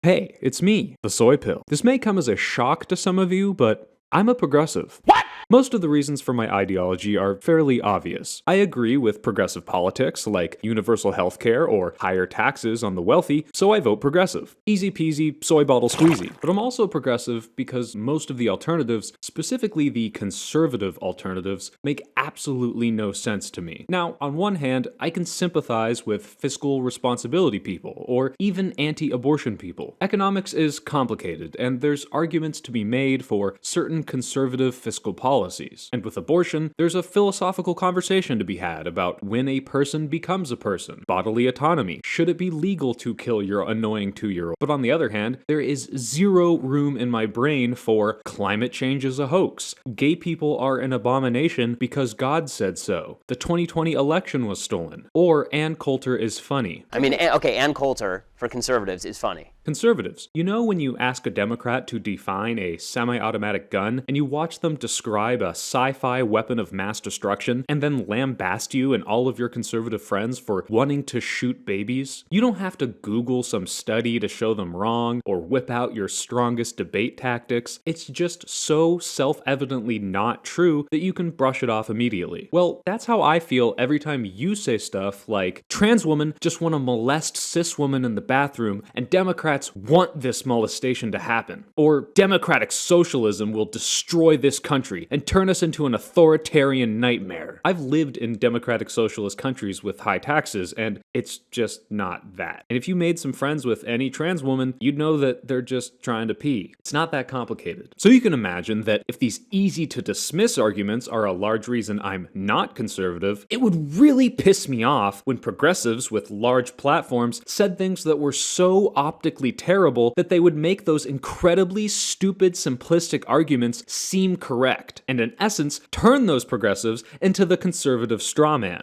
Hey, it's me, the soy pill. This may come as a shock to some of you, but I'm a progressive. What? Most of the reasons for my ideology are fairly obvious. I agree with progressive politics like universal healthcare or higher taxes on the wealthy, so I vote progressive. Easy peasy, soy bottle squeezy. But I'm also progressive because most of the alternatives, specifically the conservative alternatives, make absolutely no sense to me. Now, on one hand, I can sympathize with fiscal responsibility people, or even anti-abortion people. Economics is complicated, and there's arguments to be made for certain conservative fiscal policies. And with abortion, there's a philosophical conversation to be had about when a person becomes a person. Bodily autonomy. Should it be legal to kill your annoying 2-year-old? But on the other hand, there is zero room in my brain for climate change is a hoax. Gay people are an abomination because God said so. The 2020 election was stolen. Or Ann Coulter is funny. I mean, okay, Ann Coulter for conservatives is funny. Conservatives. You know when you ask a Democrat to define a semi-automatic gun and you watch them describe a sci-fi weapon of mass destruction and then lambast you and all of your conservative friends for wanting to shoot babies? You don't have to Google some study to show them wrong or whip out your strongest debate tactics. It's just so self-evidently not true that you can brush it off immediately. Well, that's how I feel every time you say stuff like, trans women just want to molest cis women in the bathroom and Democrats want this molestation to happen. Or democratic socialism will destroy this country and turn us into an authoritarian nightmare. I've lived in democratic socialist countries with high taxes, and it's just not that. And if you made some friends with any trans woman, you'd know that they're just trying to pee. It's not that complicated. So you can imagine that if these easy to dismiss arguments are a large reason I'm not conservative, it would really piss me off when progressives with large platforms said things that were so optically terrible that they would make those incredibly stupid, simplistic arguments seem correct, and in essence, turn those progressives into the conservative strawman.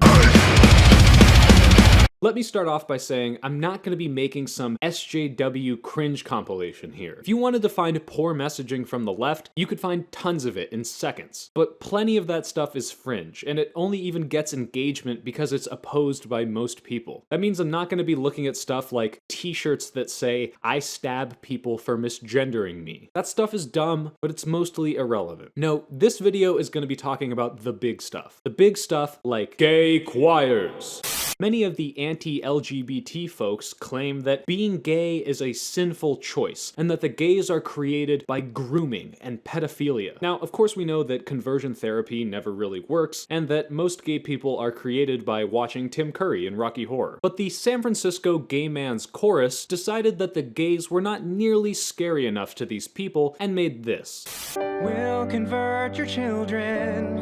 Let me start off by saying I'm not going to be making some SJW cringe compilation here. If you wanted to find poor messaging from the left, you could find tons of it in seconds. But plenty of that stuff is fringe, and it only even gets engagement because it's opposed by most people. That means I'm not going to be looking at stuff like t-shirts that say, I stab people for misgendering me. That stuff is dumb, but it's mostly irrelevant. No, this video is going to be talking about the big stuff. The big stuff like gay choirs. Many of the anti-LGBT folks claim that being gay is a sinful choice, and that the gays are created by grooming and pedophilia. Now, of course we know that conversion therapy never really works, and that most gay people are created by watching Tim Curry in Rocky Horror. But the San Francisco Gay Man's Chorus decided that the gays were not nearly scary enough to these people, and made this. We'll convert your children.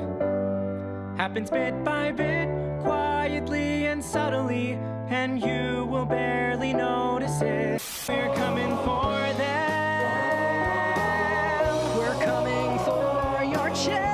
Happens bit by bit, quietly and subtly, and you will barely notice it. We're coming for them. We're coming for your children.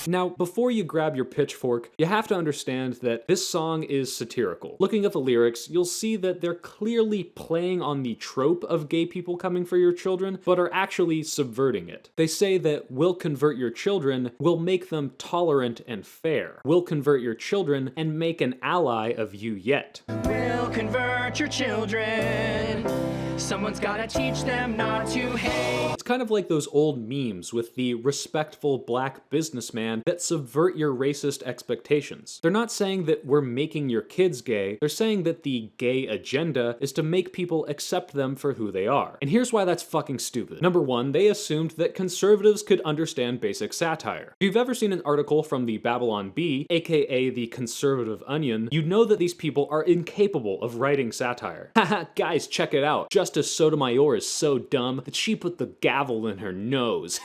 Now, before you grab your pitchfork, you have to understand that this song is satirical. Looking at the lyrics, you'll see that they're clearly playing on the trope of gay people coming for your children, but are actually subverting it. They say that we'll convert your children, we'll make them tolerant and fair. We'll convert your children and make an ally of you yet. We'll convert your children. Someone's gotta teach them not to hate. It's kind of like those old memes with the respectful black businessman that subvert your racist expectations. They're not saying that we're making your kids gay, they're saying that the gay agenda is to make people accept them for who they are. And here's why that's fucking stupid. Number one, they assumed that conservatives could understand basic satire. If you've ever seen an article from the Babylon Bee, aka the Conservative Onion, you know that these people are incapable of writing satire. Haha, guys, check it out. Justice Sotomayor is so dumb that she put the gavel in her nose.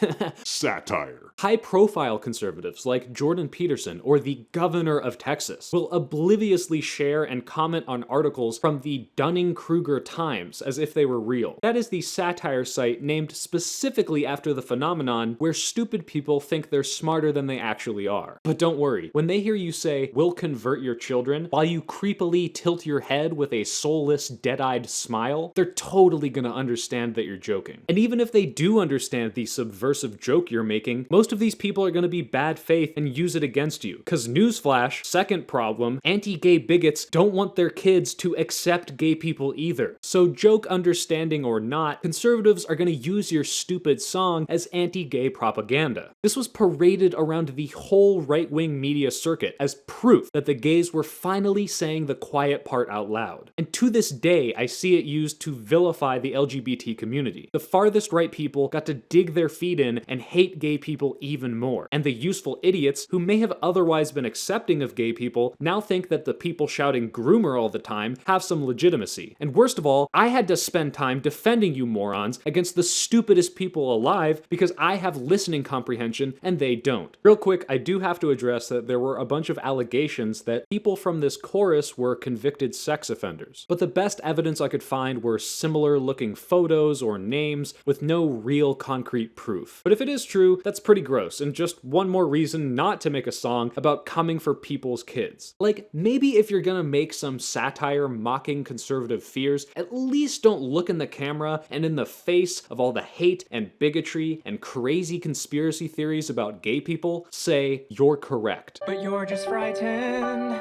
Satire. High-profile conservatives like Jordan Peterson or the governor of Texas will obliviously share and comment on articles from the Dunning-Kruger Times as if they were real. That is the satire site named specifically after the phenomenon where stupid people think they're smarter than they actually are. But don't worry, when they hear you say, "We'll convert your children," while you creepily tilt your head head with a soulless, dead-eyed smile, they're totally gonna understand that you're joking. And even if they do understand the subversive joke you're making, most of these people are gonna be bad faith and use it against you. Cause newsflash, second problem, anti-gay bigots don't want their kids to accept gay people either. So joke understanding or not, conservatives are gonna use your stupid song as anti-gay propaganda. This was paraded around the whole right-wing media circuit as proof that the gays were finally saying the quiet part out loud. And to this day, I see it used to vilify the LGBT community. The farthest right people got to dig their feet in and hate gay people even more. And the useful idiots who may have otherwise been accepting of gay people now think that the people shouting groomer all the time have some legitimacy. And worst of all, I had to spend time defending you morons against the stupidest people alive because I have listening comprehension and they don't. Real quick, I do have to address that there were a bunch of allegations that people from this chorus were convicted sex offenders. But the best evidence I could find were similar looking photos or names with no real concrete proof. But if it is true, that's pretty gross and just one more reason not to make a song about coming for people's kids. Like, maybe if you're gonna make some satire mocking conservative fears, at least don't look in the camera and in the face of all the hate and bigotry and crazy conspiracy theories about gay people, say, you're correct. But you're just frightened.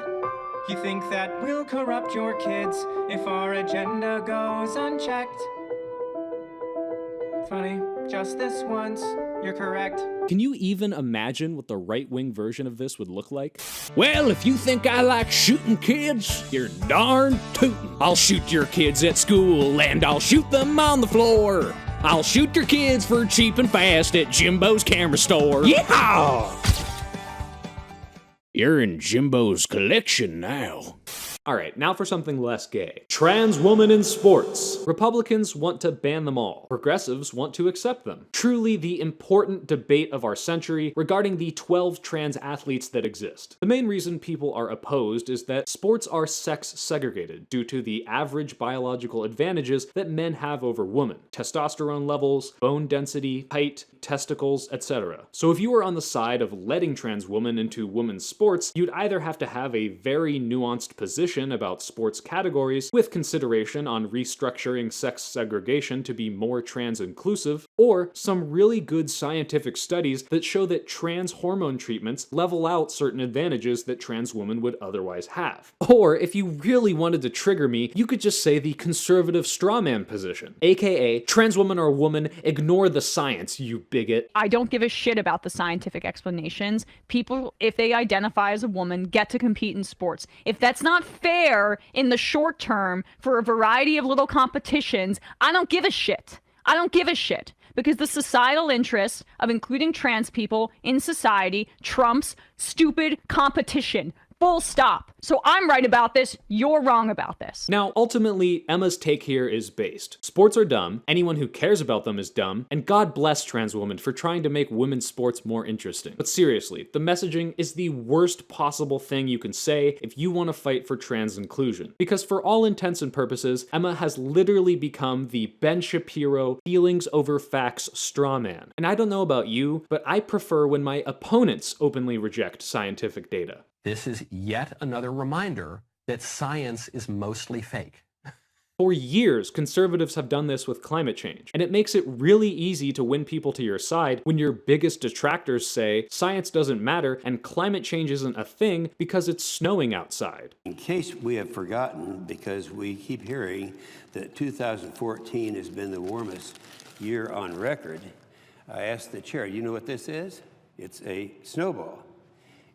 You think that we'll corrupt your kids if our agenda goes unchecked. Funny, just this once, you're correct. Can you even imagine what the right-wing version of this would look like? Well, if you think I like shooting kids, you're darn tootin'. I'll shoot your kids at school and I'll shoot them on the floor. I'll shoot your kids for cheap and fast at Jimbo's camera store. Yeehaw! You're in Jimbo's collection now. Alright, now for something less gay. Trans woman in sports. Republicans want to ban them all. Progressives want to accept them. Truly the important debate of our century regarding the 12 trans athletes that exist. The main reason people are opposed is that sports are sex segregated due to the average biological advantages that men have over women. Testosterone levels, bone density, height, testicles, etc. So if you were on the side of letting trans women into women's sports, you'd either have to have a very nuanced position about sports categories with consideration on restructuring sex segregation to be more trans inclusive, or some really good scientific studies that show that trans hormone treatments level out certain advantages that trans women would otherwise have. Or if you really wanted to trigger me, you could just say the conservative strawman position, aka trans woman or woman, ignore the science, you bigot. I don't give a shit about the scientific explanations. People, if they identify as a woman, get to compete in sports. If that's not fair in the short term for a variety of little competitions, I don't give a shit. I don't give a shit. Because the societal interest of including trans people in society trumps stupid competition. Full stop. So I'm right about this, you're wrong about this. Now, ultimately, Emma's take here is based. Sports are dumb, anyone who cares about them is dumb, and God bless trans women for trying to make women's sports more interesting. But seriously, the messaging is the worst possible thing you can say if you want to fight for trans inclusion. Because for all intents and purposes, Emma has literally become the Ben Shapiro feelings over facts straw man. And I don't know about you, but I prefer when my opponents openly reject scientific data. This is yet another reminder that science is mostly fake. For years, conservatives have done this with climate change, and it makes it really easy to win people to your side when your biggest detractors say science doesn't matter and climate change isn't a thing because it's snowing outside. In case we have forgotten, because we keep hearing that 2014 has been the warmest year on record, I asked the chair, you know what this is? It's a snowball.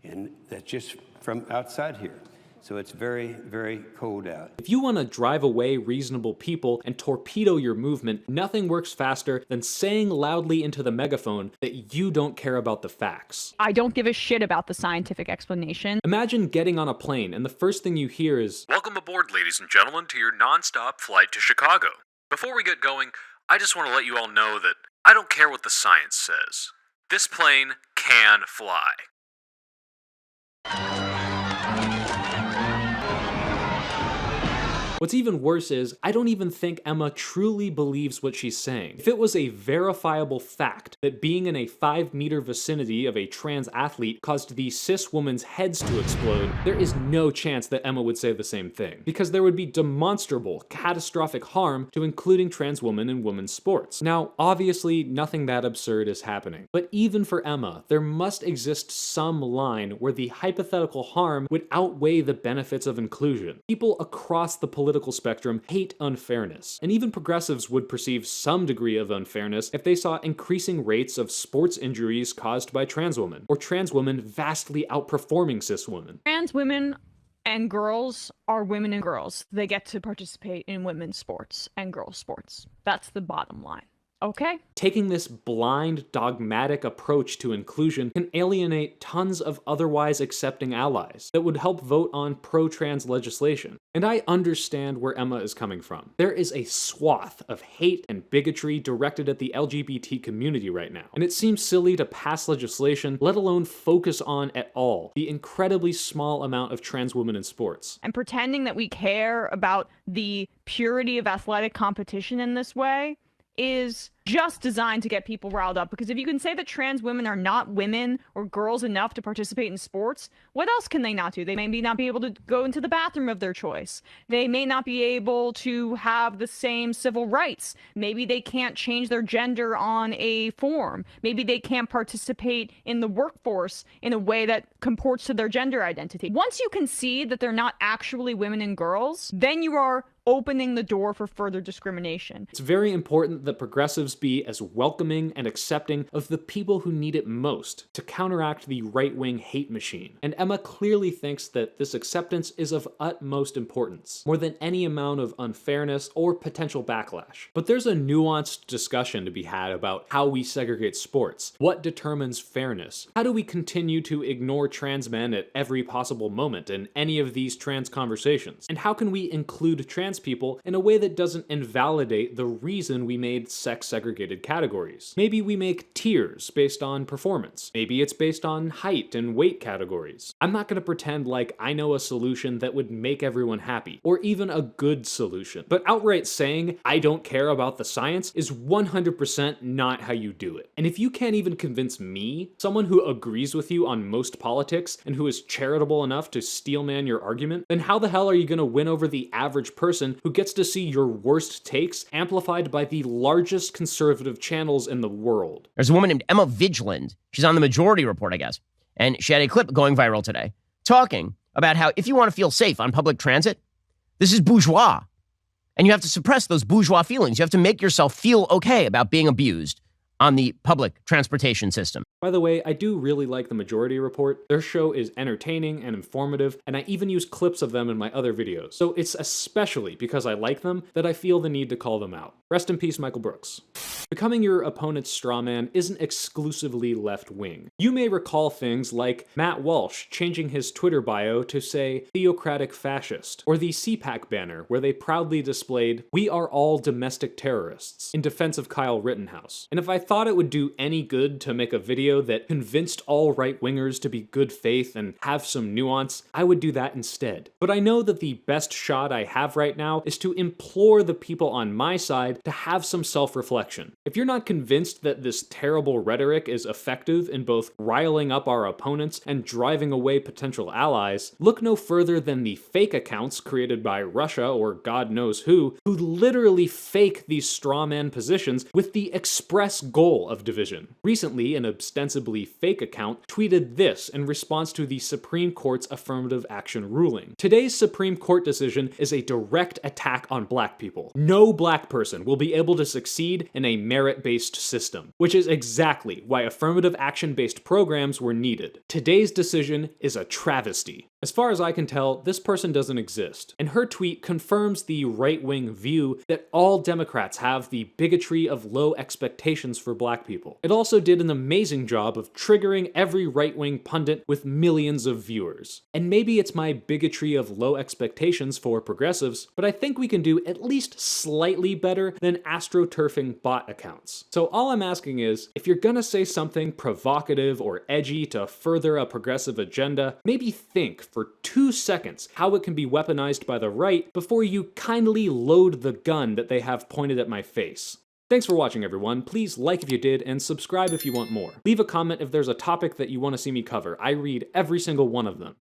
And that's just from outside here. So it's very, very cold out. If you want to drive away reasonable people and torpedo your movement, nothing works faster than saying loudly into the megaphone that you don't care about the facts. I don't give a shit about the scientific explanation. Imagine getting on a plane and the first thing you hear is, "Welcome aboard, ladies and gentlemen, to your non-stop flight to Chicago. Before we get going, I just want to let you all know that I don't care what the science says. This plane can fly." What's even worse is, I don't even think Emma truly believes what she's saying. If it was a verifiable fact that being in a 5-meter vicinity of a trans athlete caused the cis woman's heads to explode, there is no chance that Emma would say the same thing, because there would be demonstrable, catastrophic harm to including trans women in women's sports. Now, obviously, nothing that absurd is happening, but even for Emma, there must exist some line where the hypothetical harm would outweigh the benefits of inclusion. People across the political spectrum hate unfairness, and even progressives would perceive some degree of unfairness if they saw increasing rates of sports injuries caused by trans women, or trans women vastly outperforming cis women. Trans women and girls are women and girls. They get to participate in women's sports and girls' sports. That's the bottom line. Okay? Taking this blind, dogmatic approach to inclusion can alienate tons of otherwise accepting allies that would help vote on pro-trans legislation. And I understand where Emma is coming from. There is a swath of hate and bigotry directed at the LGBT community right now, and it seems silly to pass legislation, let alone focus on at all the incredibly small amount of trans women in sports. And pretending that we care about the purity of athletic competition in this way is just designed to get people riled up, because if you can say that trans women are not women or girls enough to participate in sports, what else can they not do? They may not be able to go into the bathroom of their choice. They may not be able to have the same civil rights. Maybe they can't change their gender on a form. Maybe they can't participate in the workforce in a way that comports to their gender identity. Once you concede that they're not actually women and girls, then you are opening the door for further discrimination. It's very important that progressives be as welcoming and accepting of the people who need it most to counteract the right-wing hate machine. And Emma clearly thinks that this acceptance is of utmost importance, more than any amount of unfairness or potential backlash. But there's a nuanced discussion to be had about how we segregate sports. What determines fairness? How do we continue to ignore trans men at every possible moment in any of these trans conversations? And how can we include trans people in a way that doesn't invalidate the reason we made sex-segregated categories? Maybe we make tiers based on performance. Maybe it's based on height and weight categories. I'm not going to pretend like I know a solution that would make everyone happy, or even a good solution. But outright saying, I don't care about the science, is 100% not how you do it. And if you can't even convince me, someone who agrees with you on most politics and who is charitable enough to steelman your argument, then how the hell are you going to win over the average person who gets to see your worst takes amplified by the largest conservative channels in the world? There's a woman named Emma Vigeland. She's on the Majority Report, I guess. And she had a clip going viral today talking about how if you want to feel safe on public transit, this is bourgeois. And you have to suppress those bourgeois feelings. You have to make yourself feel okay about being abused on the public transportation system. By the way, I do really like the Majority Report. Their show is entertaining and informative, and I even use clips of them in my other videos. So it's especially because I like them that I feel the need to call them out. Rest in peace, Michael Brooks. Becoming your opponent's strawman isn't exclusively left-wing. You may recall things like Matt Walsh changing his Twitter bio to say theocratic fascist, or the CPAC banner where they proudly displayed "We are all domestic terrorists" in defense of Kyle Rittenhouse. And if I thought it would do any good to make a video that convinced all right-wingers to be good faith and have some nuance, I would do that instead. But I know that the best shot I have right now is to implore the people on my side to have some self-reflection. If you're not convinced that this terrible rhetoric is effective in both riling up our opponents and driving away potential allies, look no further than the fake accounts created by Russia or God knows who literally fake these strawman positions with the express goal of division. Recently, an ostensibly fake account tweeted this in response to the Supreme Court's affirmative action ruling. Today's Supreme Court decision is a direct attack on black people. No black person will be able to succeed in a merit-based system, which is exactly why affirmative action-based programs were needed. Today's decision is a travesty. As far as I can tell, this person doesn't exist, and her tweet confirms the right-wing view that all Democrats have the bigotry of low expectations for black people. It also did an amazing job of triggering every right-wing pundit with millions of viewers. And maybe it's my bigotry of low expectations for progressives, but I think we can do at least slightly better than astroturfing bot accounts. So all I'm asking is, if you're gonna say something provocative or edgy to further a progressive agenda, maybe think for 2 seconds how it can be weaponized by the right before you kindly load the gun that they have pointed at my face. Thanks for watching, everyone. Please like if you did, and subscribe if you want more. Leave a comment if there's a topic that you want to see me cover. I read every single one of them.